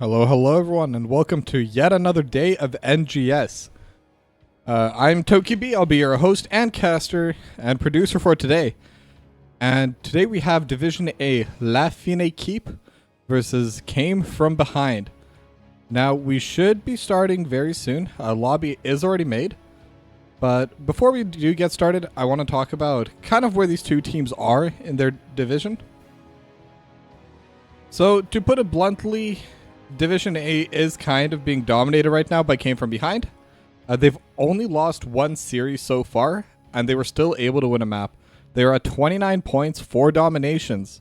Hello everyone, and welcome to yet another day of NGS. I'm TokiB, I'll be your host and caster and producer for today. And today we have Division A, Équipe versus Came From Behind. Now, we should be starting very soon. A lobby is already made. But before we do get started, I want to talk about kind of where these two teams are in their division. So, to put it bluntly, Division A is kind of being dominated right now by Came From Behind. They've only lost one series so far, and they were still able to win a map. They are at 29 points, 4 dominations.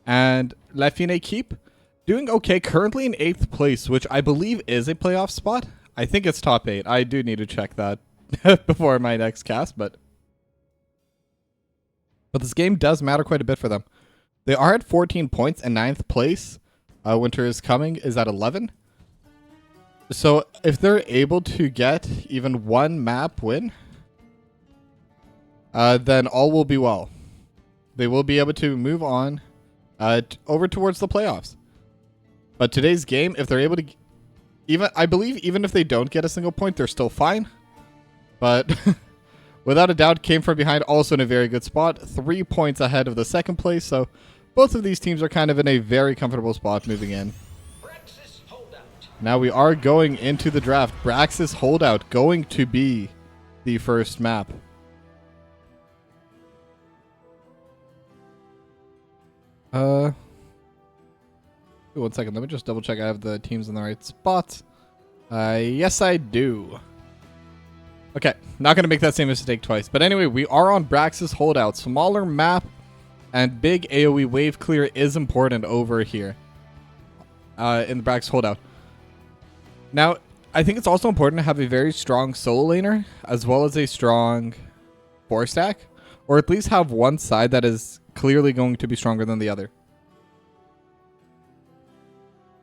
And Équipe doing okay, currently in 8th place, which I believe is a playoff spot. I think it's top 8. I do need to check that before my next cast, but this game does matter quite a bit for them. They are at 14 points and 9th place. Winter is Coming is at 11. So if they're able to get even one map win, then all will be well. They will be able to move on over towards the playoffs. But today's game, if they're able to, I believe even if they don't get a single point, they're still fine. But without a doubt, Came From Behind also in a very good spot, 3 points ahead of the second place. So both of these teams are kind of in a very comfortable spot moving in. Now we are going into the draft. Braxis Holdout going to be the first map. One second. Let me just double check I have the teams in the right spots. Yes, I do. Okay, not going to make that same mistake twice. But anyway, we are on Braxis Holdout. Smaller map. And big AoE wave clear is important over here in the Braxis Holdout. Now, I think it's also important to have a very strong solo laner as well as a strong 4-stack, or at least have one side that is clearly going to be stronger than the other.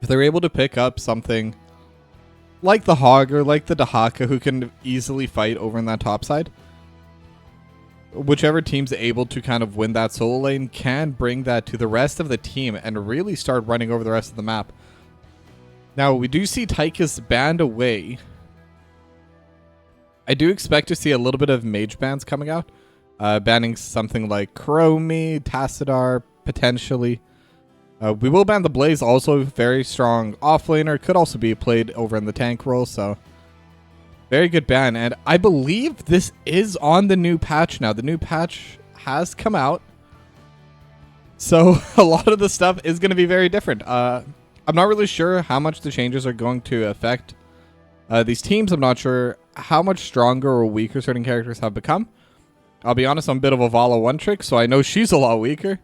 If they're able to pick up something like the Hog or like the Dahaka who can easily fight over in that top side, whichever team's able to kind of win that solo lane can bring that to the rest of the team and really start running over the rest of the map. Now, we do see Tychus banned away. I do expect to see a little bit of mage bans coming out. Banning something like Chromie, Tassadar, potentially. We will ban the Blaze, also very strong offlaner. Could also be played over in the tank role, so very good ban. And I believe this is on the new patch now. The new patch has come out, so a lot of the stuff is going to be very different. I'm not really sure how much the changes are going to affect these teams. I'm not sure how much stronger or weaker certain characters have become. I'll be honest, I'm a bit of a Vala one-trick, so I know she's a lot weaker.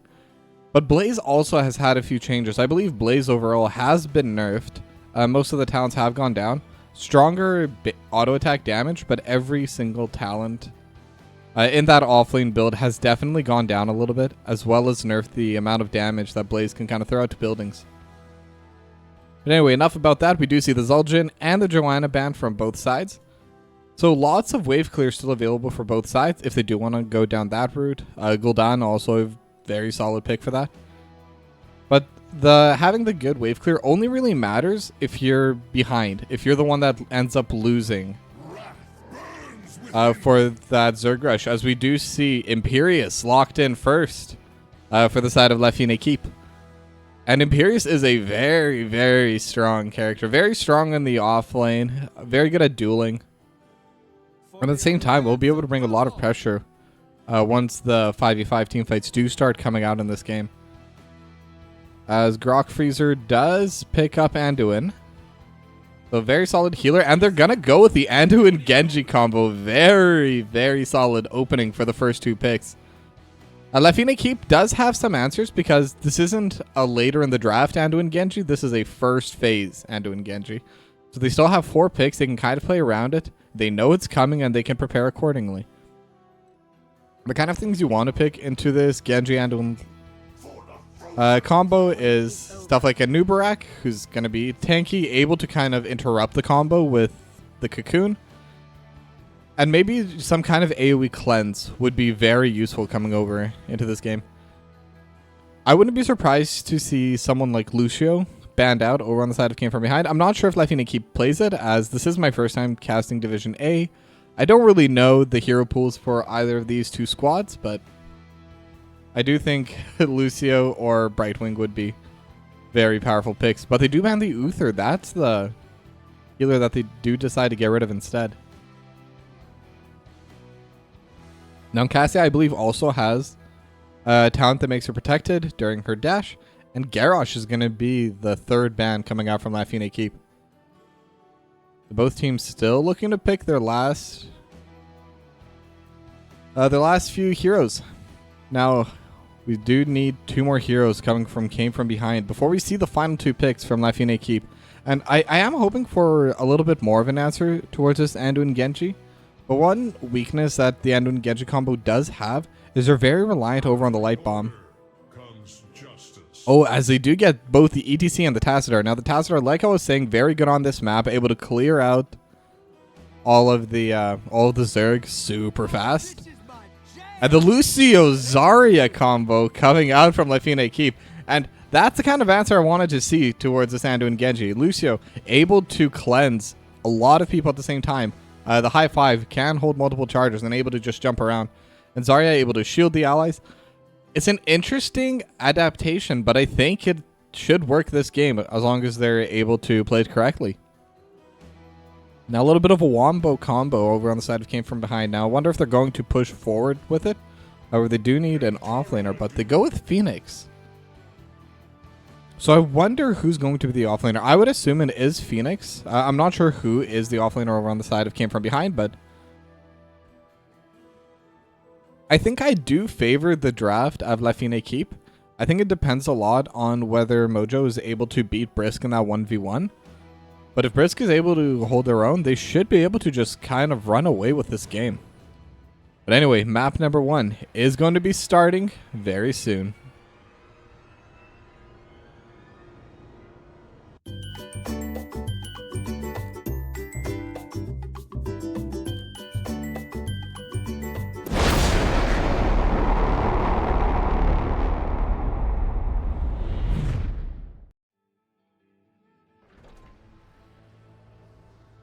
But Blaze also has had a few changes. I believe Blaze overall has been nerfed. Most of the talents have gone down. Stronger auto-attack damage, but every single talent in that offlane build has definitely gone down a little bit, as well as nerfed the amount of damage that Blaze can kind of throw out to buildings. But anyway, enough about that. We do see the Zul'jin and the Joanna ban from both sides. So lots of wave clear still available for both sides if they do want to go down that route. Gul'dan also a very solid pick for that. But having the good wave clear only really matters if you're behind. If you're the one that ends up losing for that Zerg rush. As we do see Imperius locked in first for the side of Équipe. And Imperius is a very, very strong character. Very strong in the off lane. Very good at dueling. And at the same time, we'll be able to bring a lot of pressure once the 5v5 team fights do start coming out in this game. As Grok Freezer does pick up Anduin. So very solid healer. And they're going to go with the Anduin Genji combo. Very, very solid opening for the first two picks. Équipe does have some answers because this isn't a later in the draft Anduin Genji. This is a first phase Anduin Genji. So they still have 4 picks. They can kind of play around it. They know it's coming and they can prepare accordingly. The kind of things you want to pick into this Genji Anduin combo is stuff like a Nubarak, who's going to be tanky, able to kind of interrupt the combo with the Cocoon. And maybe some kind of AoE cleanse would be very useful coming over into this game. I wouldn't be surprised to see someone like Lucio banned out over on the side of Came From Behind. I'm not sure if Left Équipe plays it, as this is my first time casting Division A. I don't really know the hero pools for either of these two squads, but I do think Lucio or Brightwing would be very powerful picks. But they do ban the Uther. That's the healer that they do decide to get rid of instead. Now, Cassia, I believe, also has a talent that makes her protected during her dash. And Garrosh is going to be the third ban coming out from La Fine Équipe. Both teams still looking to pick their last few heroes. Now, we do need 2 more heroes coming from Came From Behind before we see the final 2 picks from La Fine Équipe. And I am hoping for a little bit more of an answer towards this Anduin Genji. But one weakness that the Anduin Genji combo does have is they're very reliant over on the light bomb. Oh, as they do get both the ETC and the Tassadar. Now, the Tassadar, like I was saying, very good on this map, able to clear out all of the Zerg super fast. And the Lucio Zarya combo coming out from La Fine Équipe. And that's the kind of answer I wanted to see towards this Anduin Genji. Lucio able to cleanse a lot of people at the same time. The high 5 can hold multiple charges and able to just jump around. And Zarya able to shield the allies. It's an interesting adaptation, but I think it should work this game as long as they're able to play it correctly. Now, a little bit of a wombo combo over on the side of Came From Behind. Now, I wonder if they're going to push forward with it. However, they do need an offlaner, but they go with Phoenix. So I wonder who's going to be the offlaner. I would assume it is Phoenix. I'm not sure who is the offlaner over on the side of Came From Behind, but I think I do favor the draft of La Fine Équipe. I think it depends a lot on whether Mojo is able to beat Brisk in that 1v1. But if Brisk is able to hold their own, they should be able to just kind of run away with this game. But anyway, map number 1 is going to be starting very soon.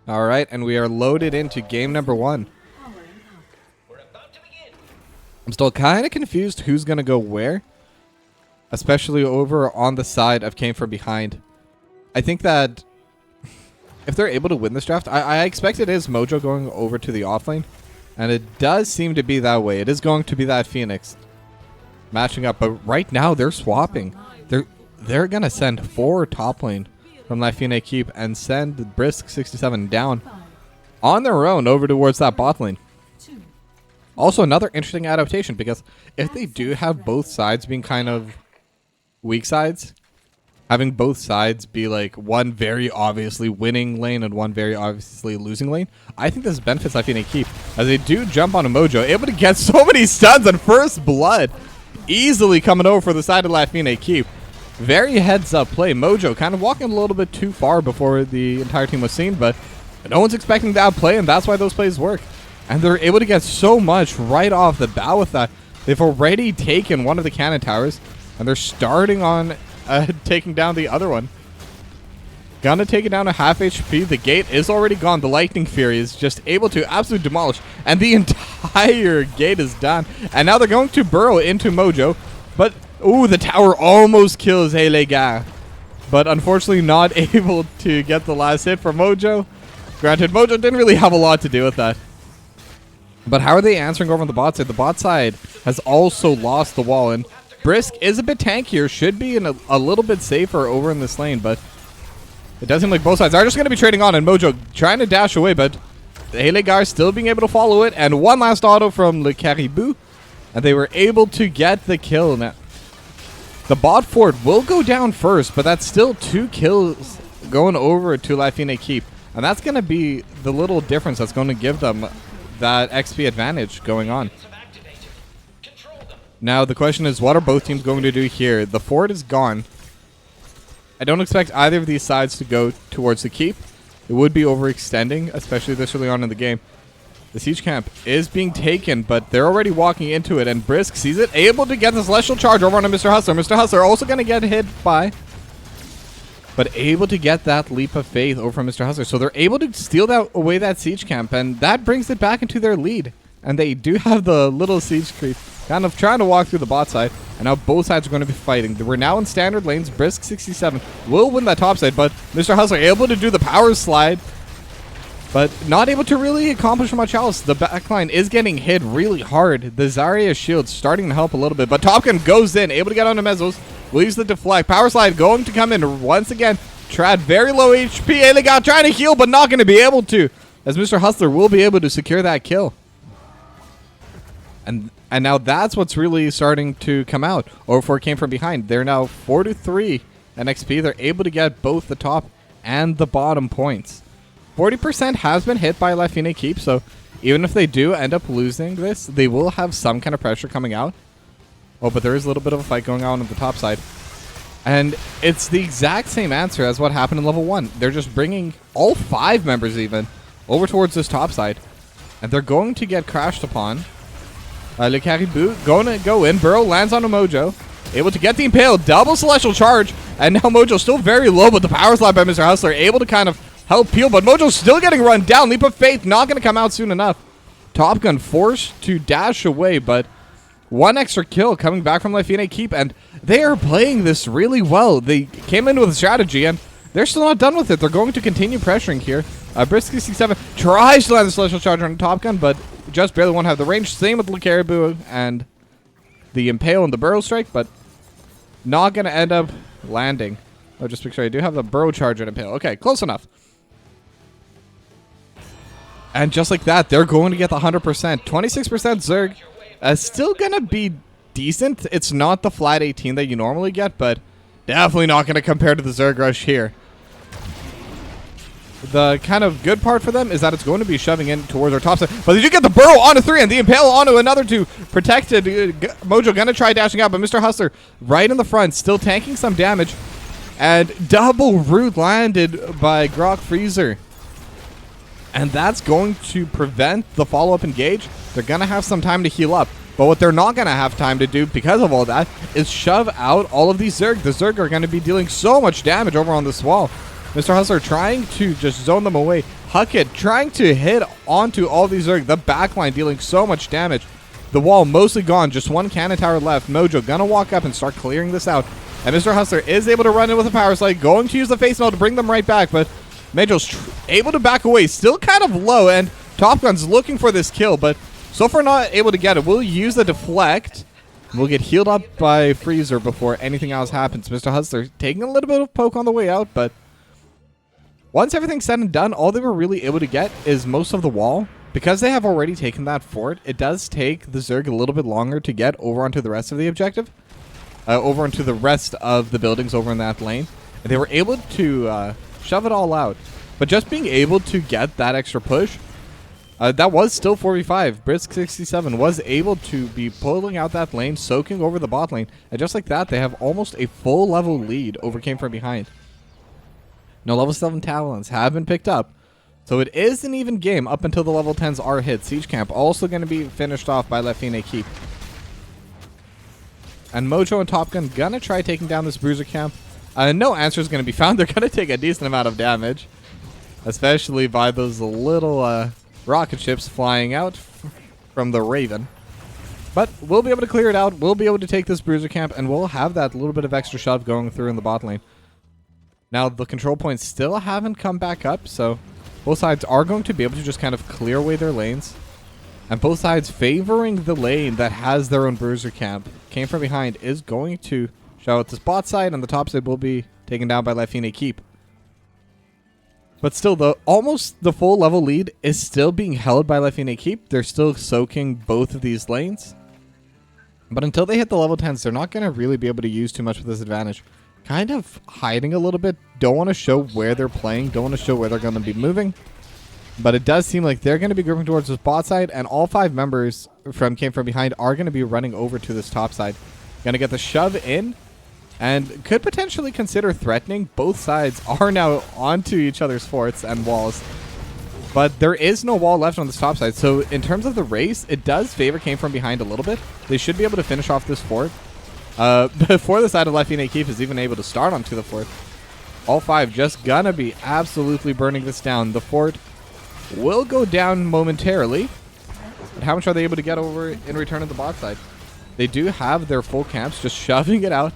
All right, and we are loaded into game number 1. I'm still kind of confused who's going to go where, especially over on the side of Came From Behind. I think that if they're able to win this draft, I expect it is Mojo going over to the offlane, and it does seem to be that way. It is going to be that Phoenix matching up, but right now they're swapping. They're going to send 4 top lane from La Fine Équipe and send Brisk 67 down on their own over towards that bot lane. Also, another interesting adaptation, because if they do have both sides being kind of weak sides, having both sides be like one very obviously winning lane and one very obviously losing lane, I think this benefits La Fine Équipe, as they do jump on a Mojo, able to get so many stuns on first blood, easily coming over for the side of La Fine Équipe. Very heads-up play. Mojo kind of walking a little bit too far before the entire team was seen, but no one's expecting that play, and that's why those plays work. And they're able to get so much right off the bat with that. They've already taken one of the cannon towers, and they're starting on taking down the other one. Gonna take it down to half HP. The gate is already gone. The Lightning Fury is just able to absolutely demolish, and the entire gate is done. And now they're going to burrow into Mojo, but ooh, the tower almost kills Hey Les Gars, but unfortunately not able to get the last hit for Mojo. Granted, Mojo didn't really have a lot to do with that. But how are they answering over on the bot side? The bot side has also lost the wall, and Brisk is a bit tankier, should be in a little bit safer over in this lane, but it does seem like both sides are just going to be trading on, and Mojo trying to dash away, but the Hey Les Gars still being able to follow it, and one last auto from Le Caribou, and they were able to get the kill. Now, the bot fort will go down first, but that's still 2 kills going over to La Fine Équipe. And that's going to be the little difference that's going to give them that XP advantage going on. Now, the question is, what are both teams going to do here? The fort is gone. I don't expect either of these sides to go towards the keep. It would be overextending, especially this early on in the game. The siege camp is being taken, but they're already walking into it, and Brisk sees it, able to get the Celestial Charge over on Mr. Hustler. Mr. Hustler also going to get hit by but able to get that leap of faith over from Mr. Hustler. So they're able to steal away that siege camp, and that brings it back into their lead. And they do have the little siege creep kind of trying to walk through the bot side, and now both sides are going to be fighting. We're now in standard lanes. Brisk 67 will win that top side, but Mr. Hustler able to do the power slide, but not able to really accomplish much else. The backline is getting hit really hard. The Zarya shield starting to help a little bit, but Top Gun goes in, able to get onto Mezzos. Will use the deflect. Power slide going to come in once again. Trad very low HP. Elegant trying to heal, but not going to be able to, as Mr. Hustler will be able to secure that kill. And now that's what's really starting to come out. Or4 came from behind. They're now 4-3 in XP. They're able to get both the top and the bottom points. 40% has been hit by Lafine Équipe, so even if they do end up losing this, they will have some kind of pressure coming out. Oh, but there is a little bit of a fight going on the top side. And it's the exact same answer as what happened in level 1. They're just bringing all 5 members even over towards this top side. And they're going to get crashed upon. Le Caribou going to go in. Burrow lands on a Mojo. Able to get the Impale. Double Celestial Charge. And now Mojo still very low, but the power slide by Mr. Hustler able to kind of help peel. But Mojo's still getting run down. Leap of Faith not going to come out soon enough. Top Gun forced to dash away, but one extra kill coming back from Lafine Équipe, and they are playing this really well. They came in with a strategy, and they're still not done with it. They're going to continue pressuring here. Brisk 67 tries to land the Celestial Charge on Top Gun, but just barely won't have the range. Same with the Caribou and the Impale and the Burrow Strike, but not going to end up landing. Oh, just make sure I do have the Burrow Charge and Impale. Okay, close enough. And just like that, they're going to get the 100%. 26% Zerg. Still going to be decent. It's not the flat 18 that you normally get, but definitely not going to compare to the Zerg Rush here. The kind of good part for them is that it's going to be shoving in towards our top side. But they do get the Burrow onto 3 and the Impale onto another 2. Protected. Mojo going to try dashing out, but Mr. Hustler right in the front, still tanking some damage. And double root landed by Grok Freezer. And that's going to prevent the follow-up engage. They're going to have some time to heal up. But what they're not going to have time to do because of all that is shove out all of these Zerg. The Zerg are going to be dealing so much damage over on this wall. Mr. Hustler trying to just zone them away. Huckett trying to hit onto all these Zerg. The backline dealing so much damage. The wall mostly gone. Just one cannon tower left. Mojo going to walk up and start clearing this out. And Mr. Hustler is able to run in with a power slide. Going to use the face melt to bring them right back. But Mojo's able to back away. Still kind of low. And Top Gun's looking for this kill. But so far not able to get it. We'll use the deflect. We'll get healed up by Freezer before anything else happens. Mr. Hustler taking a little bit of poke on the way out. But once everything's said and done, all they were really able to get is most of the wall. Because they have already taken that fort, it does take the Zerg a little bit longer to get over onto the rest of the objective. Over onto the rest of the buildings over in that lane. And they were able to shove it all out. But just being able to get that extra push, that was still 4v5. Brisk 67 was able to be pulling out that lane, soaking over the bot lane. And just like that, they have almost a full level lead over Came From Behind. No level 7 talents have been picked up. So it is an even game up until the level 10s are hit. Siege Camp also going to be finished off by Lafine Équipe. And Mojo and Top Gun going to try taking down this Bruiser Camp. No answer is going to be found. They're going to take a decent amount of damage. Especially by those little rocket ships flying out from the Raven. But we'll be able to clear it out. We'll be able to take this Bruiser Camp. And we'll have that little bit of extra shove going through in the bot lane. Now the control points still haven't come back up. So both sides are going to be able to just kind of clear away their lanes. And both sides favoring the lane that has their own Bruiser Camp. Came From Behind is going to show out this bot side, and the top side will be taken down by Lafine Équipe. But still, almost the full level lead is still being held by Lafine Équipe. They're still soaking both of these lanes. But until they hit the level 10s, they're not going to really be able to use too much of this advantage. Kind of hiding a little bit. Don't want to show where they're playing. Don't want to show where they're going to be moving. But it does seem like they're going to be grouping towards this bot side. And all 5 members from Came From Behind are going to be running over to this top side. Going to get the shove in. And could potentially consider threatening. Both sides are now onto each other's forts and walls. But there is no wall left on this top side. So in terms of the race, it does favor Came From Behind a little bit. They should be able to finish off this fort. Before the side of Lafine Équipe is even able to start onto the fort. All 5 just gonna be absolutely burning this down. The fort will go down momentarily. But how much are they able to get over in return of the bot side? They do have their full camps just shoving it out.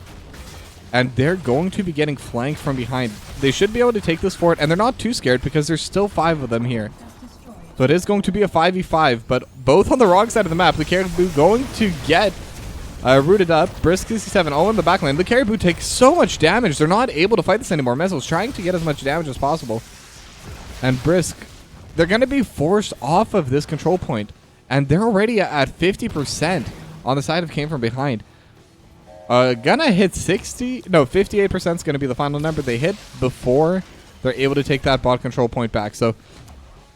And they're going to be getting flanked from behind. They should be able to take this fort, and they're not too scared because there's still 5 of them here. So it is going to be a 5v5, but both on the wrong side of the map. The Caribou going to get rooted up. Brisk 67 all in the backline. The Caribou take so much damage. They're not able to fight this anymore. Mezzo's trying to get as much damage as possible. And Brisk, they're going to be forced off of this control point. And they're already at 50% on the side of Came From Behind. Gonna hit 58% is gonna be the final number they hit before they're able to take that bot control point back. So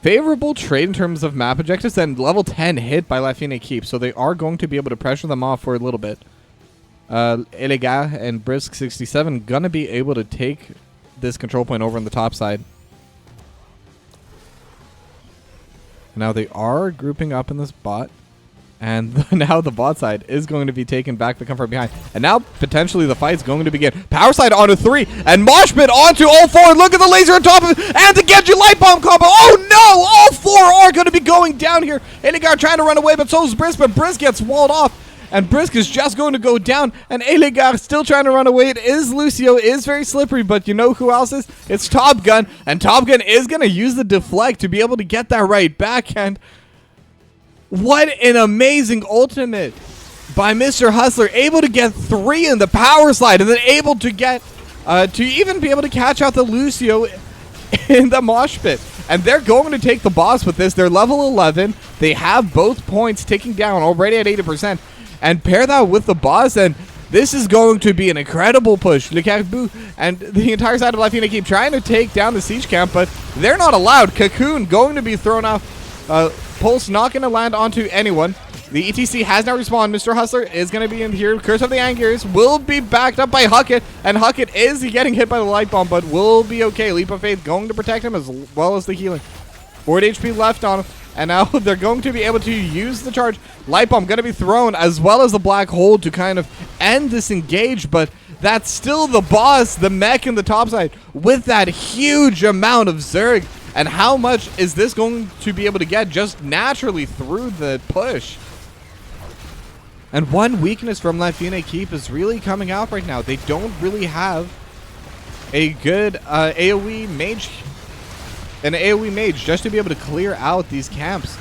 favorable trade in terms of map objectives, and level 10 hit by Équipe, so they are going to be able to pressure them off for a little bit. Elega and Brisk 67 gonna be able to take this control point over on the top side. Now they are grouping up in this bot. And now the bot side is going to be taken back to come from behind. And now, potentially, the fight's going to begin. Power side onto 3. And Moshpit onto all 4. Look at the laser on top of it. And the Genji Light Bomb combo. Oh, no! All 4 are going to be going down here. Eligard trying to run away, but so is Brisk. But Brisk gets walled off. And Brisk is just going to go down. And Eligard still trying to run away. It is Lucio. It is very slippery. But you know who else is? It's Top Gun. And Top Gun is going to use the deflect to be able to get that right back. And what an amazing ultimate by Mr. Hustler. Able to get 3 in the power slide, and then able to get to even be able to catch out the Lucio in the mosh pit. And they're going to take the boss with this. They're level 11. They have both points ticking down already at 80%. And pair that with the boss, and this is going to be an incredible push. Le Caribou and the entire side of Équipe trying to take down the siege camp, but they're not allowed. Cocoon going to be thrown off. Pulse not going to land onto anyone. The ETC has now respawned. Mr. Hustler is going to be in here. Curse of the Angiers will be backed up by Huckett. And Huckett is getting hit by the light bomb, but will be okay. Leap of Faith going to protect him as well as the healing. 40 HP left on him. And now they're going to be able to use the charge. Light bomb going to be thrown as well as the black hole to kind of end this engage. But that's still the boss, the mech in the top side, with that huge amount of Zerg. And how much is this going to be able to get just naturally through the push? And one weakness from Équipe is really coming out right now. They don't really have a good AoE mage, an AoE mage just to be able to clear out these camps.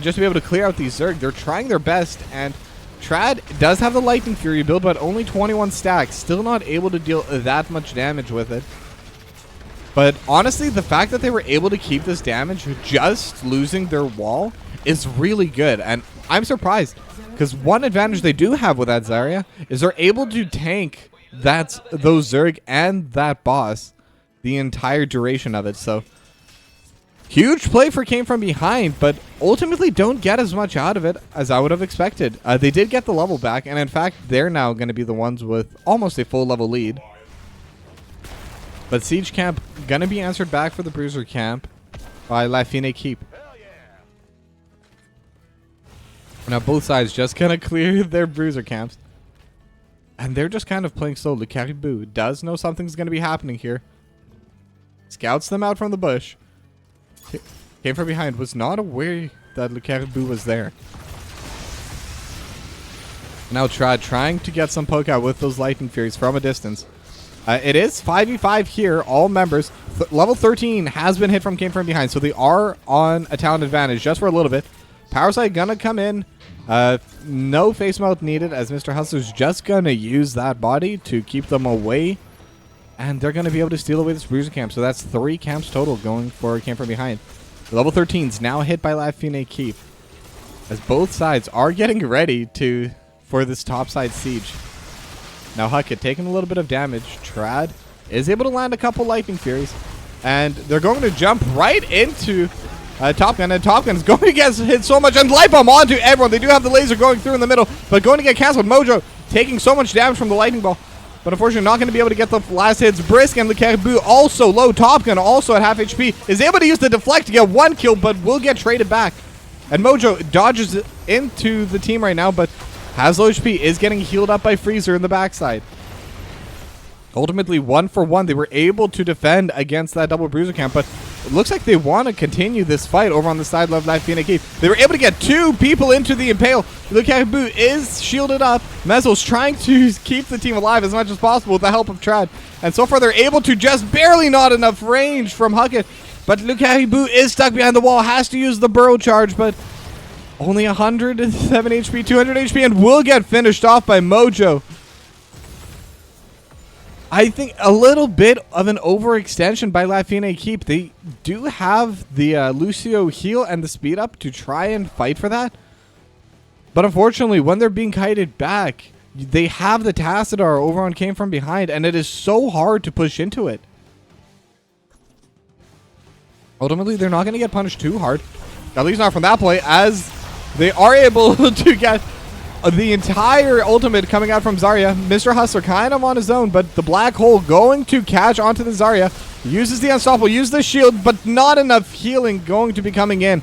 Just to be able to clear out these Zerg. They're trying their best, and Trad does have the Lightning Fury build, but only 21 stacks. Still not able to deal that much damage with it. But honestly, the fact that they were able to keep this damage just losing their wall is really good. And I'm surprised, because one advantage they do have with that Zarya is they're able to tank those Zerg and that boss the entire duration of it. So huge play for Came From Behind, but ultimately don't get as much out of it as I would have expected. They did get the level back, and in fact, they're now going to be the ones with almost a full level lead. But Siege Camp gonna be answered back for the Bruiser Camp by Équipe. Now both sides just gonna clear their Bruiser camps. And they're just kind of playing slow. Le Caribou does know something's gonna be happening here. Scouts them out from the bush. Came From Behind, was not aware that Le Caribou was there. Now Trad trying to get some poke out with those Lightning Furies from a distance. It is 5v5 here, all members. Level 13 has been hit from Came From Behind, so they are on a talent advantage just for a little bit. Power side gonna come in. No face melt needed, as Mr. Hustler's just gonna use that body to keep them away. And they're gonna be able to steal away this Bruiser camp. So that's 3 camps total going for Came From Behind. Level 13's now hit by Équipe, as both sides are getting ready for this top side siege. Now Huckett taking a little bit of damage. Trad is able to land a couple Lightning Furies. And they're going to jump right into Top Gun. And Top Gun is going to get hit so much. And Light Bomb onto everyone. They do have the laser going through in the middle, but going to get cancelled. Mojo taking so much damage from the Lightning Ball, but unfortunately not going to be able to get the last hits. Brisk and Le Caribou also low. Top Gun also at half HP. Is able to use the deflect to get 1 kill, but will get traded back. And Mojo dodges into the team right now, but has low HP, is getting healed up by Freezer in the backside. Ultimately, 1-for-1. They were able to defend against that double bruiser camp, but it looks like they want to continue this fight over on the side of Latvian Équipe. They were able to get 2 people into the impale. Lukaku is shielded up. Mezzo's trying to keep the team alive as much as possible with the help of Trad. And so far, they're able to just barely not enough range from Huckett. But Lukaku is stuck behind the wall, has to use the burrow charge, but only 107 HP, 200 HP, and will get finished off by Mojo. I think a little bit of an overextension by Latvian Équipe. They do have the Lucio heal and the speed up to try and fight for that. But unfortunately, when they're being kited back, they have the Tassadar over on Came From Behind, and it is so hard to push into it. Ultimately, they're not going to get punished too hard. At least not from that play, as they are able to get the entire ultimate coming out from Zarya. Mr. Hustler kind of on his own, but the black hole going to catch onto the Zarya. Uses the unstoppable, uses the shield, but not enough healing going to be coming in.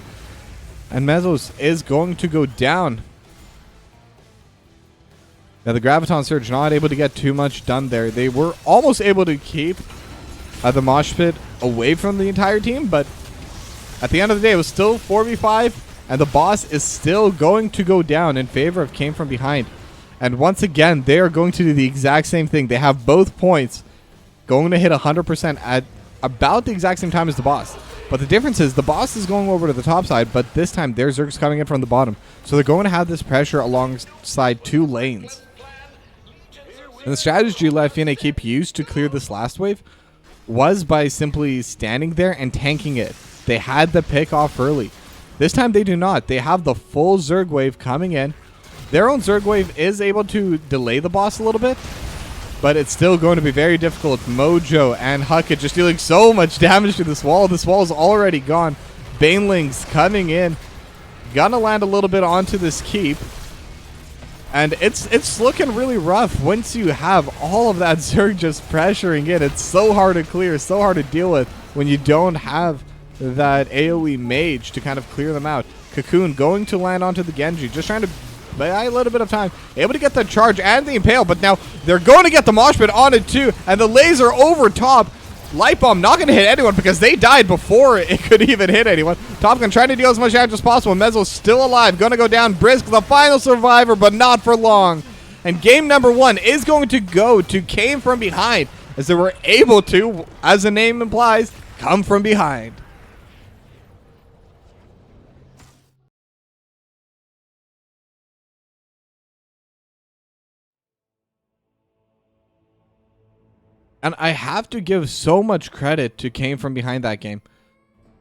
And Mezzos is going to go down. Now the Graviton Surge not able to get too much done there. They were almost able to keep the mosh pit away from the entire team, but at the end of the day, it was still 4v5. And the boss is still going to go down in favor of Came From Behind. And once again, they are going to do the exact same thing. They have both points going to hit 100% at about the exact same time as the boss. But the difference is the boss is going over to the top side, but this time their Zerg's coming in from the bottom. So they're going to have this pressure alongside 2 lanes. And the strategy Latvian Équipe used to clear this last wave was by simply standing there and tanking it. They had the pick off early. This time they do not. They have the full Zerg wave coming in. Their own Zerg wave is able to delay the boss a little bit, but it's still going to be very difficult. Mojo and Huckett just dealing so much damage to this wall. This wall is already gone. Banelings coming in. Gonna land a little bit onto this keep. And it's looking really rough once you have all of that Zerg just pressuring in. It's so hard to clear, so hard to deal with when you don't have that AoE mage to kind of clear them out. Cocoon going to land onto the Genji, just trying to buy a little bit of time. Able to get the charge and the impale, but now they're going to get the mosh pit on it too, and the laser over top. Light bomb not going to hit anyone because they died before it could even hit anyone. Top Gun trying to deal as much damage as possible. Mezzo's still alive, going to go down. Brisk, the final survivor, but not for long. And game number 1 is going to go to Came From Behind, as they were able to, as the name implies, come from behind. And I have to give so much credit to Came From Behind that game.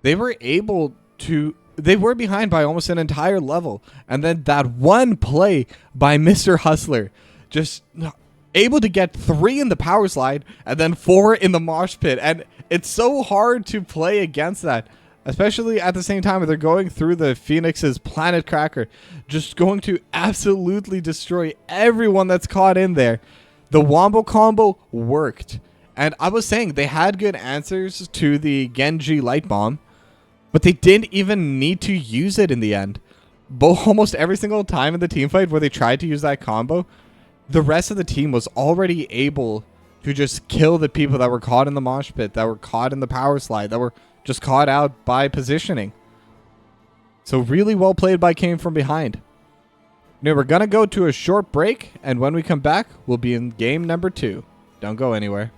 They were able to... They were behind by almost an entire level. And then that one play by Mr. Hustler. Just able to get 3 in the power slide and then 4 in the mosh pit. And it's so hard to play against that. Especially at the same time where they're going through the Phoenix's Planet Cracker. Just going to absolutely destroy everyone that's caught in there. The Wombo combo worked. And I was saying they had good answers to the Genji light bomb, but they didn't even need to use it in the end. Almost every single time in the team fight where they tried to use that combo, the rest of the team was already able to just kill the people that were caught in the mosh pit, that were caught in the power slide, that were just caught out by positioning. So really well played by Came From Behind. Now we're going to go to a short break, and when we come back, we'll be in game number 2. Don't go anywhere.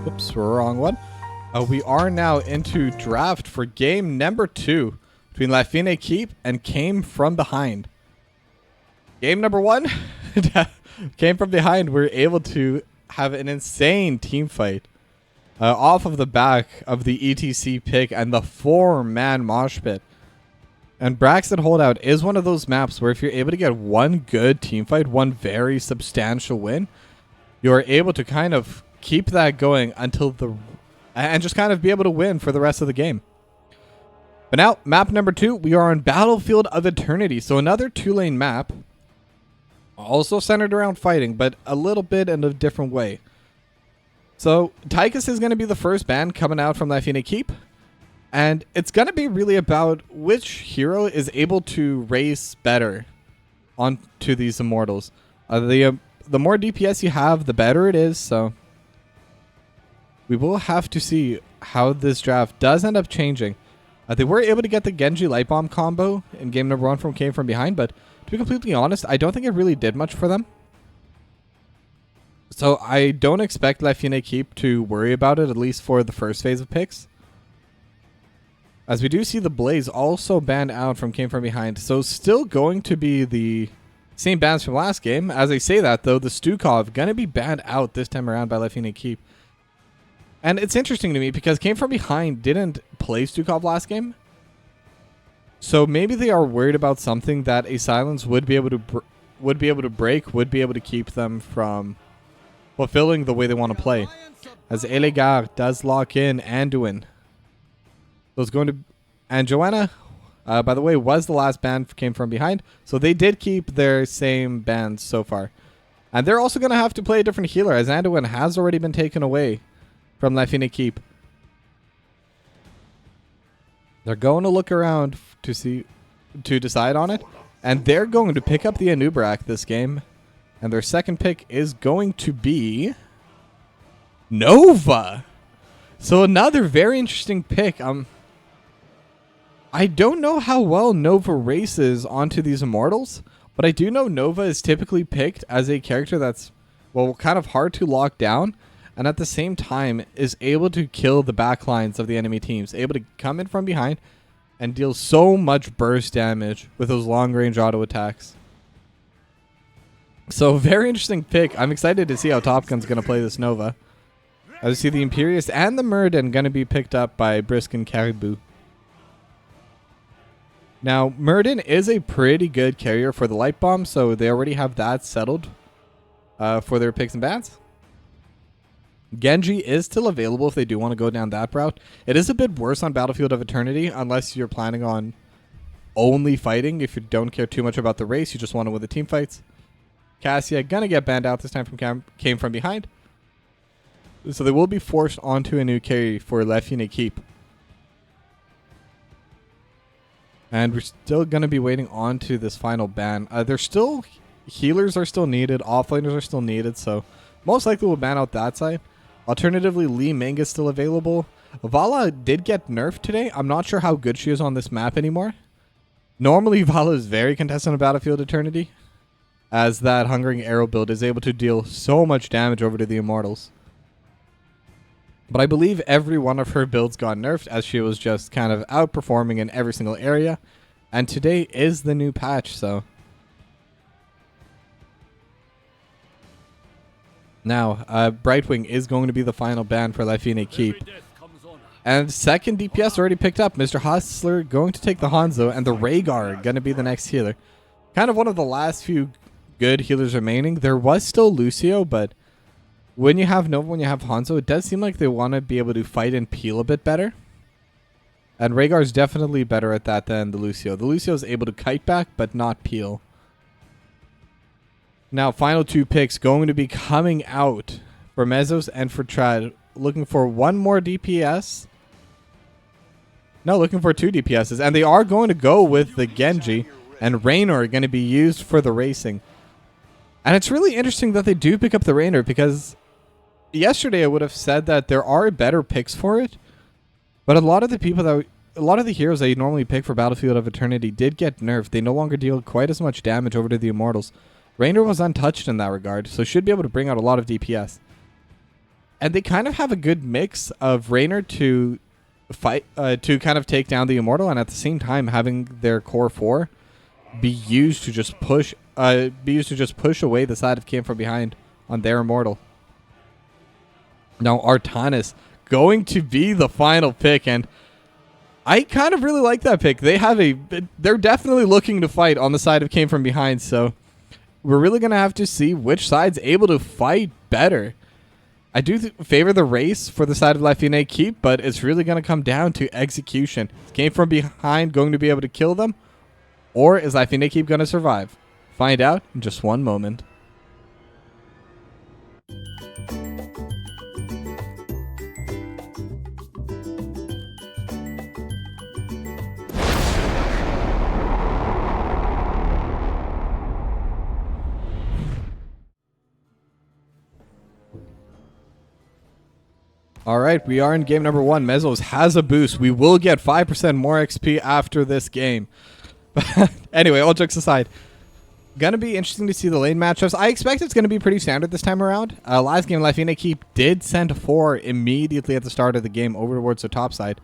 Whoops, wrong one. We are now into draft for game number 2 between Équipe and Came From Behind. Game number 1 came from behind. We're able to have an insane team fight off of the back of the ETC pick and the 4-man mosh pit. And Braxton Holdout is one of those maps where if you're able to get one good team fight, one very substantial win, you're able to kind of keep that going until and just kind of be able to win for the rest of the game. But now, map number 2, we are on Battlefield of Eternity. So another 2-lane map, also centered around fighting, but a little bit in a different way. So Tychus is going to be the first ban coming out from Équipe. And it's going to be really about which hero is able to race better onto these Immortals. The more DPS you have, the better it is. So we will have to see how this draft does end up changing. They were able to get the Genji Light Bomb combo in game number 1 from Came From Behind, but to be completely honest, I don't think it really did much for them. So I don't expect Équipe to worry about it, at least for the first phase of picks. As we do see the Blaze also banned out from Came From Behind, so still going to be the same bans from last game. As I say that, though, the Stukov going to be banned out this time around by Équipe. And it's interesting to me because Came From Behind didn't play Stukov last game. So maybe they are worried about something that a silence would be able to break, would be able to keep them from fulfilling the way they want to play. As Elegar does lock in Anduin. So it's going to... And Joanna, by the way, was the last ban Came From Behind. So they did keep their same bans so far. And they're also going to have to play a different healer, as Anduin has already been taken away from Équipe. They're going to look around to decide on it. And they're going to pick up the Anubrak this game. And their second pick is going to be Nova. So another very interesting pick. I don't know how well Nova races onto these Immortals, but I do know Nova is typically picked as a character that's, well, kind of hard to lock down, and at the same time is able to kill the backlines of the enemy teams, able to come in from behind and deal so much burst damage with those long-range auto attacks. So very interesting pick. I'm excited to see how Top Gun's going to play this Nova. I see the Imperious and the Murden going to be picked up by Brisk and Caribou. Now, Murden is a pretty good carrier for the Light Bomb, so they already have that settled for their picks and bans. Genji is still available if they do want to go down that route. It is a bit worse on Battlefield of Eternity, unless you're planning on only fighting. If you don't care too much about the race, you just want to win the team fights. Cassia gonna get banned out this time from Came From Behind. So they will be forced onto a new carry for Équipe. And we're still going to be waiting on to this final ban. Healers are still needed. Offlaners are still needed. So most likely we'll ban out that side. Alternatively, Li Ming is still available. Vala did get nerfed today. I'm not sure how good she is on this map anymore. Normally, Vala is very contested on Battlefield Eternity, as that Hungering Arrow build is able to deal so much damage over to the Immortals. But I believe every one of her builds got nerfed, as she was just kind of outperforming in every single area. And today is the new patch, so... Now, Brightwing is going to be the final ban for Équipe. And second DPS already picked up. Mr. Hustler going to take the Hanzo, and the Rhaegar going to be the next healer. Kind of one of the last few good healers remaining. There was still Lucio, but... when you have Nova, when you have Hanzo, it does seem like they want to be able to fight and peel a bit better. And Rhaegar is definitely better at that than the Lucio. The Lucio is able to kite back, but not peel. Now, final two picks going to be coming out for Mezos and for Trad. Looking for one more DPS. No, looking for 2 DPSs. And they are going to go with the Genji. And Raynor are going to be used for the racing. And it's really interesting that they do pick up the Raynor, because... yesterday I would have said that there are better picks for it, but a lot of the heroes that you normally pick for Battlefield of Eternity did get nerfed. They no longer deal quite as much damage over to the Immortals. Raynor was untouched in that regard, so should be able to bring out a lot of DPS. And they kind of have a good mix of Raynor to fight, to kind of take down the Immortal, and at the same time having their core 4 be used to just push away the side of Came From Behind on their Immortal. Now Artanis going to be the final pick, and I kind of really like that pick. They're definitely looking to fight on the side of Came From Behind, so we're really going to have to see which side's able to fight better. I do favor the race for the side of Équipe, but it's really going to come down to execution. Is Came From Behind going to be able to kill them, or is Équipe going to survive? Find out in just one moment. All right, we are in game number 1. Mezos has a boost. We will get 5% more XP after this game. Anyway, all jokes aside, gonna be interesting to see the lane matchups. I expect it's gonna be pretty standard this time around. Last game, Équipe did send 4 immediately at the start of the game over towards the top side.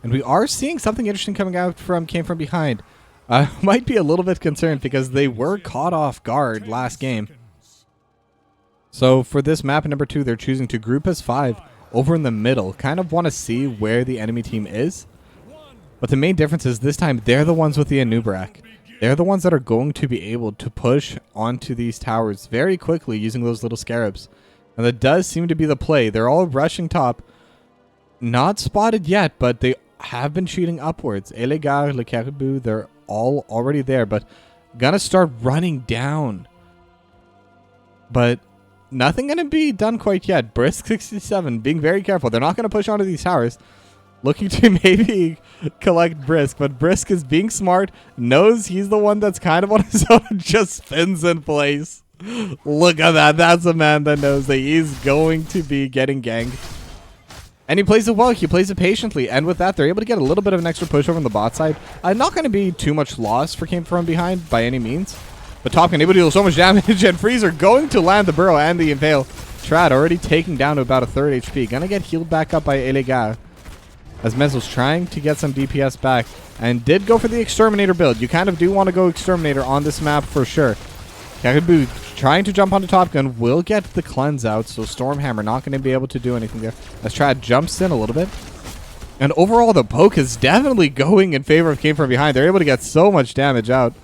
And we are seeing something interesting coming out from Came From Behind. Might be a little bit concerned because they were caught off guard last game. So for this map number 2, they're choosing to group as 5 over in the middle. Kind of want to see where the enemy team is. But the main difference is this time they're the ones with the Anubrak. They're the ones that are going to be able to push onto these towers very quickly using those little scarabs. And that does seem to be the play. They're all rushing top. Not spotted yet, but they have been shooting upwards. Elegar, Le Caribou, they're all already there, but gonna start running down. But nothing going to be done quite yet. Brisk 67 being very careful. They're not going to push onto these towers. Looking to maybe collect Brisk, but Brisk is being smart. Knows he's the one that's kind of on his own. Just spins in place. Look at that. That's a man that knows that he's going to be getting ganged. And he plays it well. He plays it patiently. And with that, they're able to get a little bit of an extra push over on the bot side. Not going to be too much loss for Came From Behind by any means. But Top Gun able to deal so much damage, and Freezer going to land the Burrow and the Impale. Trad already taking down to about a 3rd HP. Gonna get healed back up by Elegar. As Mezzo's trying to get some DPS back. And did go for the Exterminator build. You kind of do want to go Exterminator on this map for sure. Caribou trying to jump onto Top Gun. Will get the cleanse out, so Stormhammer not going to be able to do anything there. As Trad jumps in a little bit. And overall, the poke is definitely going in favor of Came From Behind. They're able to get so much damage out.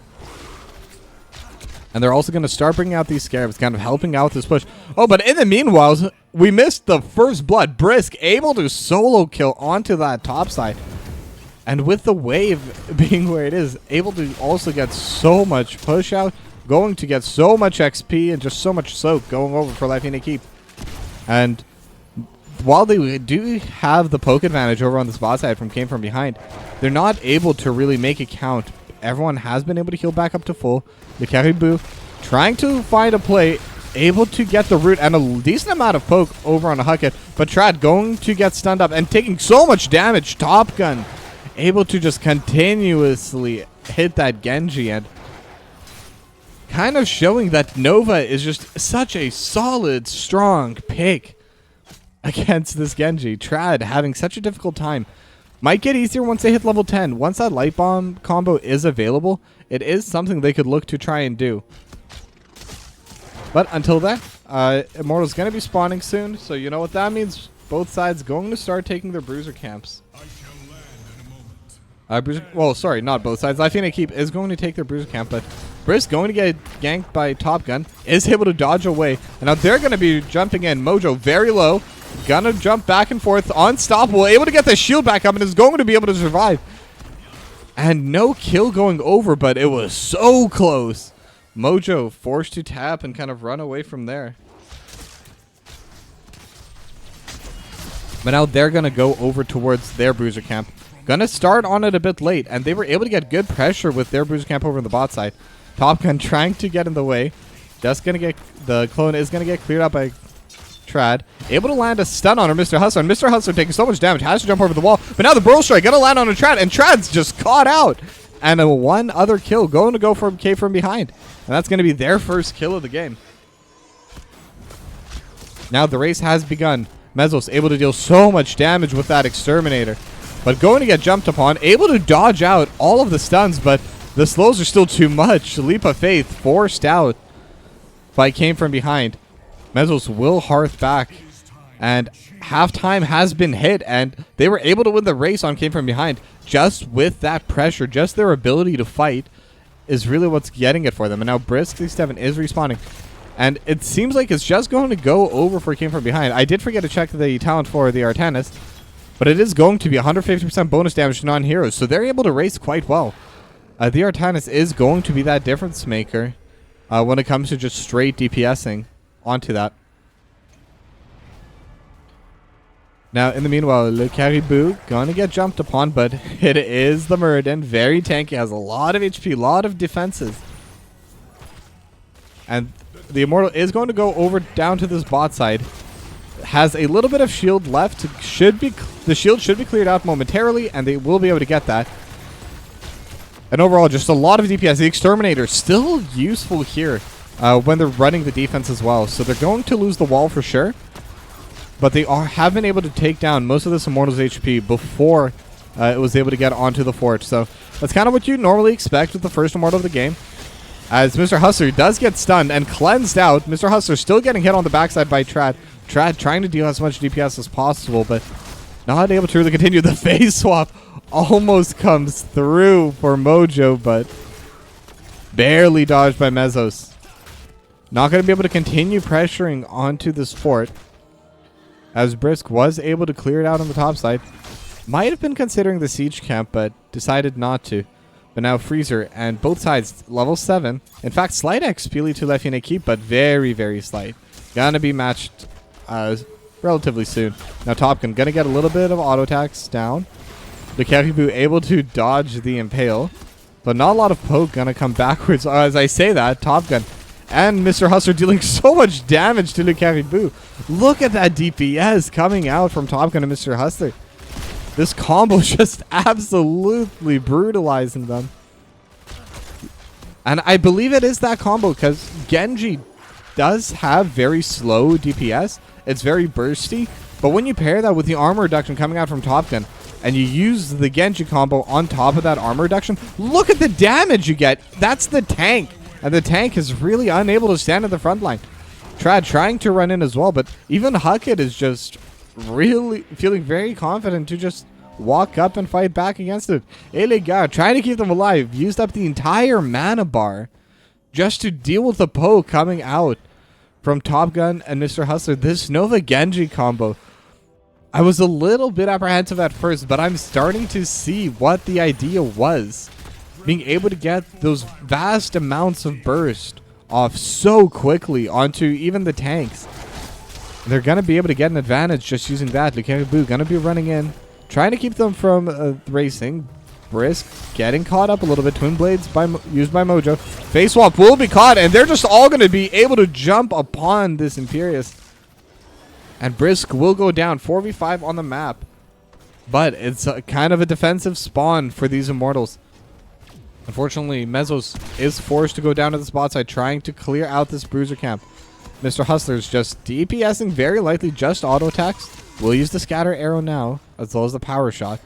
And they're also going to start bringing out these scarabs, kind of helping out this push. Oh, but in the meanwhile, we missed the first blood. Brisk able to solo kill onto that top side. And with the wave being where it is, able to also get so much push out, going to get so much XP and just so much soak going over for Équipe. And while they do have the poke advantage over on this bot side from Came From Behind, they're not able to really make it count. Everyone has been able to heal back up to full. The Caribou trying to find a play, able to get the root and a decent amount of poke over on a Hucket, but Trad going to get stunned up and taking so much damage. Top Gun able to just continuously hit that Genji, and kind of showing that Nova is just such a solid, strong pick against this Genji. Trad having such a difficult time. Might get easier once they hit level 10. Once that Light Bomb combo is available, it is something they could look to try and do. But until then, Immortal's going to be spawning soon, so you know what that means. Both sides going to start taking their bruiser camps. Well, sorry, not both sides. Équipe is going to take their bruiser camp, but Brisk going to get ganked by Top Gun, is able to dodge away. And now they're going to be jumping in. Mojo very low. Gonna jump back and forth. Unstoppable. Able to get the shield back up and is going to be able to survive. And no kill going over, but it was so close. Mojo forced to tap and kind of run away from there. But now they're going to go over towards their bruiser camp. Gonna start on it a bit late, and they were able to get good pressure with their bruiser camp over on the bot side. Top Gun trying to get in the way. Just gonna get the clone is gonna get cleared up by Trad. Able to land a stun on her, Mr. Hustler. And Mr. Hustler taking so much damage, has to jump over the wall. But now the Burrow Strike gonna land on a Trad, and Trad's just caught out. And a one other kill going to go from Came From Behind. And that's gonna be their first kill of the game. Now the race has begun. Mezos able to deal so much damage with that Exterminator. But going to get jumped upon, able to dodge out all of the stuns, but the slows are still too much. Leap of Faith forced out by Came From Behind. Mezos will hearth back. And halftime has been hit, and they were able to win the race on Came From Behind. Just with that pressure, just their ability to fight is really what's getting it for them. And now Brisk 67 is respawning. And it seems like it's just going to go over for Came From Behind. I did forget to check the talent for the Artanis, but it is going to be 150% bonus damage to non-heroes, so they're able to race quite well. The Artanis is going to be that difference maker when it comes to just straight DPSing onto that. Now, in the meanwhile, Le Caribou gonna get jumped upon, but it is the Muradin. Very tanky, has a lot of HP, a lot of defenses. And the Immortal is going to go over down to this bot side. Has a little bit of shield left. The shield should be cleared out momentarily, and they will be able to get that. And overall, just a lot of DPS. The Exterminator still useful here when they're running the defense as well. So they're going to lose the wall for sure. But they have been able to take down most of this Immortal's HP before it was able to get onto the fort. So that's kind of what you normally expect with the first Immortal of the game. As Mr. Hustler does get stunned and cleansed out. Mr. Hustler still getting hit on the backside by Trad. Trad trying to deal as much DPS as possible, but not able to really continue. The phase swap almost comes through for Mojo, but barely dodged by Mezos. Not going to be able to continue pressuring onto this fort, as Brisk was able to clear it out on the top side. Might have been considering the siege camp, but decided not to. But now Freezer and both sides level 7. In fact, slight XP to Équipe, but very, very slight. Gonna be matched relatively soon. Now Top Gun gonna get a little bit of auto attacks down. The Caribou able to dodge the Impale, but not a lot of poke gonna come backwards. As I say that, Top Gun and Mr. Hustler dealing so much damage to Le Caribou. Look at that DPS coming out from Top Gun and Mr. Hustler. This combo just absolutely brutalizing them. And I believe it is that combo because Genji does have very slow DPS. It's very bursty. But when you pair that with the armor reduction coming out from Top Gun and you use the Genji combo on top of that armor reduction, look at the damage you get. That's the tank. And the tank is really unable to stand at the front line. Trad trying to run in as well, but even Huckett is just really feeling very confident to just walk up and fight back against it. Elegant trying to keep them alive. Used up the entire mana bar just to deal with the poke coming out from Top Gun and Mr. Hustler. This Nova Genji combo, I was a little bit apprehensive at first, but I'm starting to see what the idea was. Being able to get those vast amounts of burst off so quickly onto even the tanks. They're going to be able to get an advantage just using that. Le Caribou going to be running in, trying to keep them from racing. Brisk getting caught up a little bit. Twin Blades used by Mojo. Face swap will be caught, and they're just all going to be able to jump upon this Imperious. And Brisk will go down 4v5 on the map. But it's kind of a defensive spawn for these Immortals. Unfortunately, Mezos is forced to go down to the spot side, trying to clear out this bruiser camp. Mr. Hustler's just DPSing very lightly, just auto attacks. We'll use the scatter arrow now, as well as the power shot.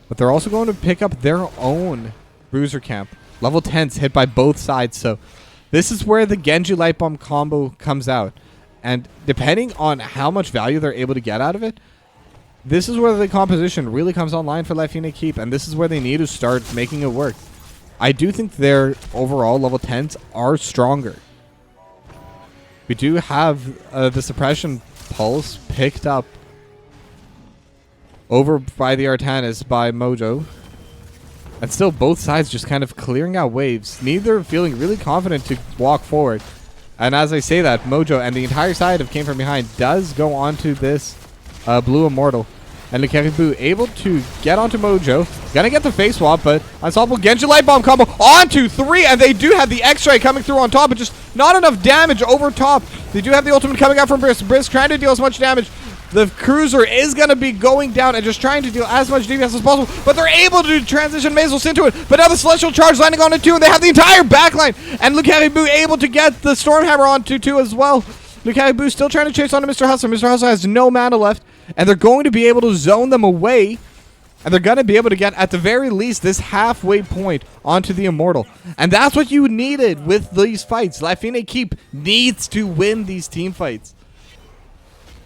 But they're also going to pick up their own bruiser camp. Level 10s hit by both sides, so this is where the Genji Light Bomb combo comes out. And depending on how much value they're able to get out of it, this is where the composition really comes online for Équipe, and this is where they need to start making it work. I do think their overall level 10s are stronger. We do have the suppression pulse picked up over by the Artanis by Mojo. And still both sides just kind of clearing out waves. Neither feeling really confident to walk forward. And as I say that, Mojo and the entire side of Came From Behind does go onto this blue Immortal. And Le Caribou able to get onto Mojo. Gonna get the face swap, but unstoppable Genji Light Bomb combo onto 3. And they do have the X-Ray coming through on top, but just not enough damage over top. They do have the ultimate coming out from Brisk. Brisk trying to deal as much damage. The Cruiser is going to be going down and just trying to deal as much DPS as possible, but they're able to transition Mesos into it. But now the Celestial Charge landing on it too, and they have the entire backline. And Le Caribou able to get the Stormhammer onto 2 as well. Lukaku still trying to chase on to Mr. Hustler. Mr. Hustler has no mana left, and they're going to be able to zone them away. And they're going to be able to get, at the very least, this halfway point onto the Immortal. And that's what you needed with these fights. Équipe needs to win these team fights.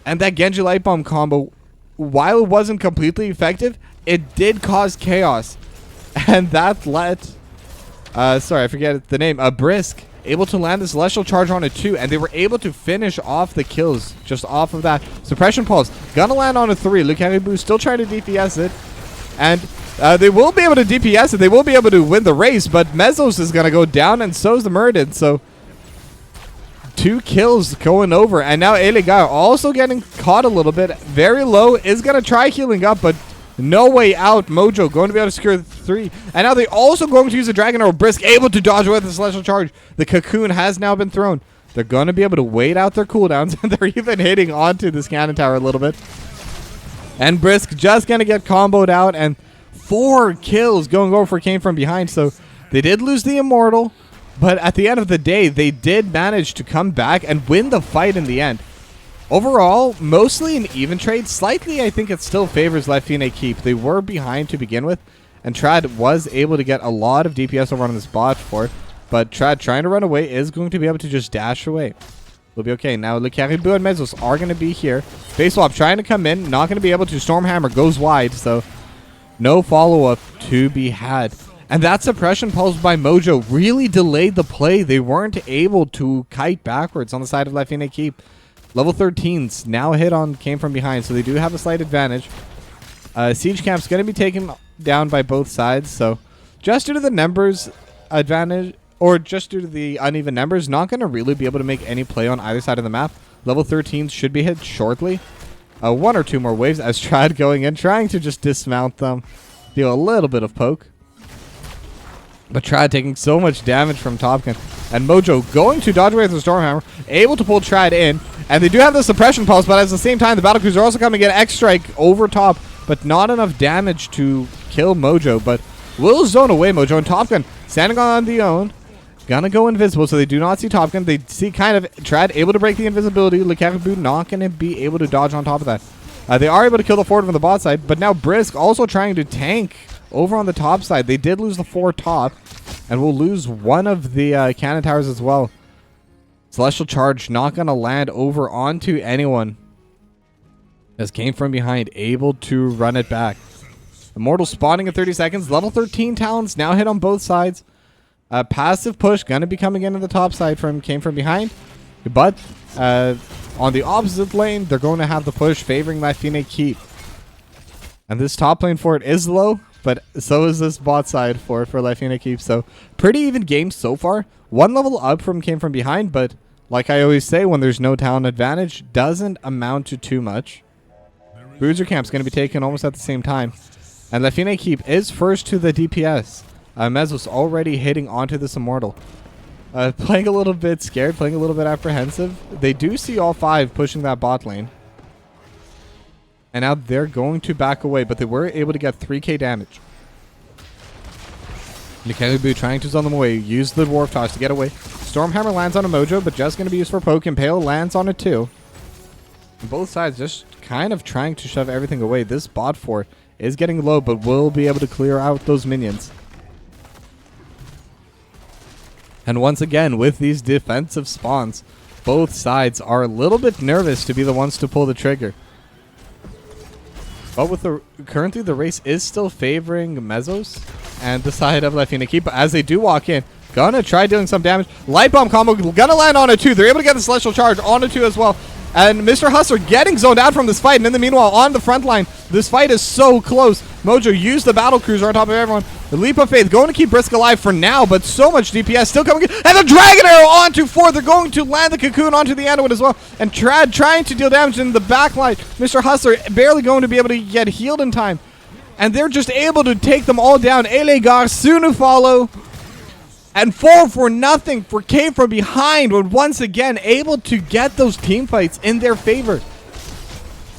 And that Genji Light Bomb combo, while it wasn't completely effective, it did cause chaos. And that let, sorry, I forget the name, Brisk, able to land the Celestial Charge on a 2, and they were able to finish off the kills just off of that. Suppression Pulse, gonna land on a 3. Lukaku still trying to DPS it. And they will be able to DPS it. They will be able to win the race, but Mezos is going to go down, and so is the Muradin. So 2 kills going over. And now Elegar also getting caught a little bit. Very low. Is going to try healing up, but no way out. Mojo going to be able to secure 3. And now they're also going to use the Dragon Arrow. Brisk able to dodge away the Celestial Charge. The Cocoon has now been thrown. They're going to be able to wait out their cooldowns. And they're even hitting onto this cannon tower a little bit. And Brisk just going to get comboed out, and 4 kills going over for came from behind. So they did lose the Immortal, but at the end of the day, they did manage to come back and win the fight in the end. Overall, mostly an even trade. Slightly, I think it still favors Équipe. They were behind to begin with, and Trad was able to get a lot of DPS over on this bot for it, but Trad trying to run away is going to be able to just dash away. We'll be okay. Now, Le Caribou and Mezos are going to be here. Face Swap trying to come in. Not going to be able to. Stormhammer goes wide, so no follow-up to be had. And that Suppression Pulse by Mojo really delayed the play. They weren't able to kite backwards on the side of Équipe. Level 13s now hit on came from behind, so they do have a slight advantage. Siege Camp's going to be taken down by both sides, so just due to the numbers advantage, or just due to the uneven numbers, not going to really be able to make any play on either side of the map. Level 13s should be hit shortly. 1 or 2 more waves as Trad going in, trying to just dismount them. Deal a little bit of poke. But Trad taking so much damage from Topkin. And Mojo going to dodge away with the Stormhammer, able to pull Trad in. And they do have the Suppression Pulse, but at the same time, the Battlecruiser are also coming to get X-Strike over top. But not enough damage to kill Mojo. But will zone away Mojo, and Topkin standing on the own. Gonna go invisible, so they do not see Topkin. They see kind of Trad able to break the invisibility. Lukaku not going to be able to dodge on top of that. They are able to kill the forward from the bot side, but now Brisk also trying to tank over on the top side. They did lose the 4 top, and will lose one of the cannon towers as well. Celestial Charge not going to land over onto anyone, as came from behind, able to run it back. Immortal spawning in 30 seconds. Level 13 talents now hit on both sides. Passive push gonna be coming in on the top side from came from behind, but on the opposite lane they're going to have the push favoring Équipe. And this top lane for it is low, but so is this bot side for Équipe. So pretty even game so far. 1 level up from came from behind, but like I always say, when there's no talent advantage, doesn't amount to too much. Bruiser Camp's gonna be taken almost at the same time, and Équipe is first to the DPS. Mezos already hitting onto this Immortal. Playing a little bit scared, playing a little bit apprehensive. They do see all 5 pushing that bot lane. And now they're going to back away, but they were able to get 3k damage. Lukaku trying to zone them away. Use the Dwarf Toss to get away. Stormhammer lands on a Mojo, but just going to be used for poke. Impale lands on a 2. And both sides just kind of trying to shove everything away. This bot fort is getting low, but will be able to clear out those minions. And once again, with these defensive spawns, both sides are a little bit nervous to be the ones to pull the trigger. But with currently the race is still favoring Mezos and the side of Équipe. But as they do walk in, gonna try doing some damage. Light Bomb combo gonna land on a 2. They're able to get the Celestial Charge on a 2 as well. And Mr. Hustler getting zoned out from this fight. And in the meanwhile, on the front line, this fight is so close. Mojo used the Battle Cruiser on top of everyone. The Leap of Faith going to keep Brisk alive for now, but so much DPS still coming in. And the Dragon Arrow onto 4. They're going to land the Cocoon onto the Anduin as well. And Trad trying to deal damage in the back line. Mr. Hustler barely going to be able to get healed in time. And they're just able to take them all down. Elegar soon to follow. And 4 for nothing for came from behind, but once again able to get those team fights in their favor.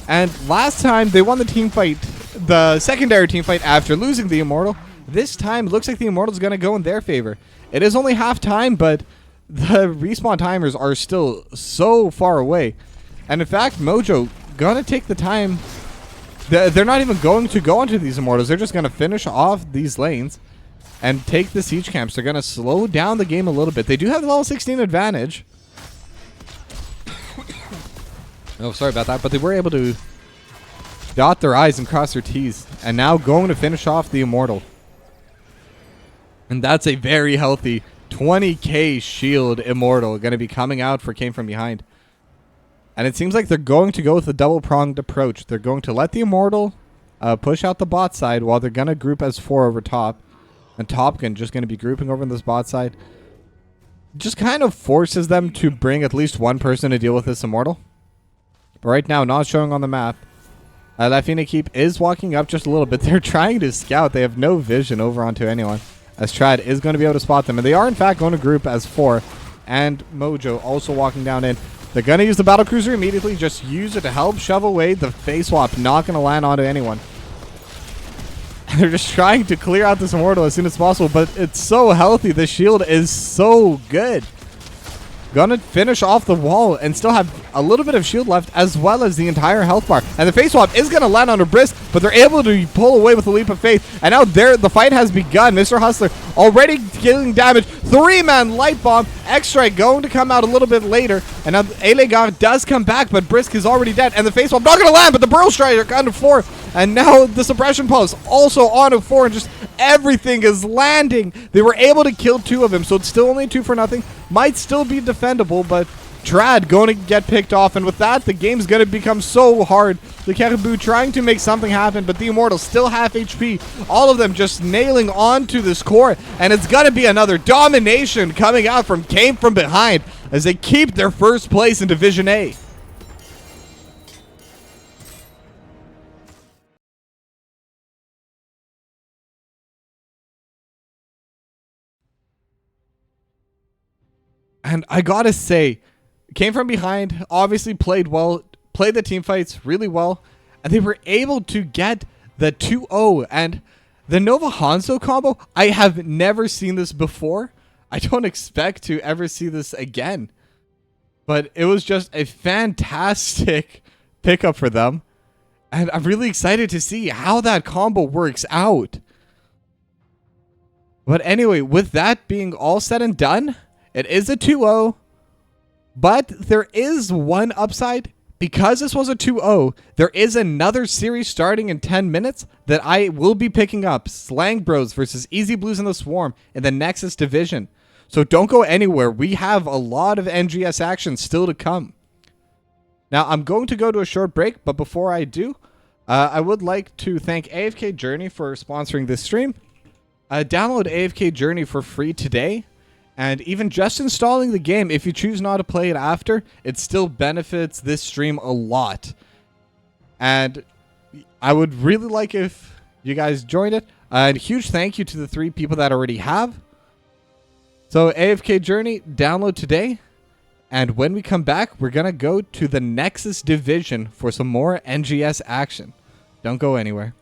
And last time they won the team fight, the secondary team fight after losing the Immortal. This time it looks like the Immortal is going to go in their favor. It is only half time, but the respawn timers are still so far away. And in fact, Mojo gonna take the time. They're not even going to go onto these Immortals. They're just gonna finish off these lanes and take the siege camps. They're gonna slow down the game a little bit. They do have the level 16 advantage. Oh, sorry about that. But they were able to dot their I's and cross their T's. And now going to finish off the Immortal. And that's a very healthy 20k shield Immortal going to be coming out for Came From Behind. And it seems like they're going to go with a double-pronged approach. They're going to let the Immortal push out the bot side while they're going to group as 4 over top. And Topgun just going to be grouping over in this bot side. Just kind of forces them to bring at least one person to deal with this Immortal. But right now, not showing on the map. Équipe is walking up just a little bit. They're trying to scout. They have no vision over onto anyone. As Trad is going to be able to spot them. And they are, in fact, going to group as 4. And Mojo also walking down in. They're going to use the Battlecruiser immediately. Just use it to help shove away the face swap. Not going to land onto anyone. They're just trying to clear out this Immortal as soon as possible. But it's so healthy. The shield is so good. Gonna finish off the wall and still have a little bit of shield left as well as the entire health bar. And the face swap is gonna land on a Brisk, but they're able to pull away with a leap of faith. And now the fight has begun. Mr. Hustler already dealing damage. 3-man light bomb. X-Strike going to come out a little bit later. And now Elegar does come back, but Brisk is already dead. And the face swap not gonna land, but the Burrow Strider onto 4. And now the suppression pulse also onto 4, and just everything is landing. They were able to kill 2 of them, so it's still only 2 for nothing. Might still be defendable, but Trad going to get picked off, and with that, the game's going to become so hard. The Caribou trying to make something happen, but the Immortals still half HP. All of them just nailing onto this core, and it's going to be another domination coming out from Came From Behind as they keep their first place in Division A. And I gotta say, Came From Behind, obviously played well, played the team fights really well, and they were able to get the 2-0. And the Nova Hanzo combo, I have never seen this before. I don't expect to ever see this again. But it was just a fantastic pickup for them. And I'm really excited to see how that combo works out. But anyway, with that being all said and done, it is a 2-0, but there is one upside. Because this was a 2-0, there is another series starting in 10 minutes that I will be picking up. Slang Bros versus Easy Blues in the Swarm in the Nexus Division. So don't go anywhere. We have a lot of NGS action still to come. Now, I'm going to go to a short break, but before I do, I would like to thank afkjourney for sponsoring this stream. Download afkjourney for free today. And even just installing the game, if you choose not to play it after, it still benefits this stream a lot. And I would really like if you guys joined it. And huge thank you to the 3 people that already have. So afkjourney, download today. And when we come back, we're going to go to the Nexus Division for some more NGS action. Don't go anywhere.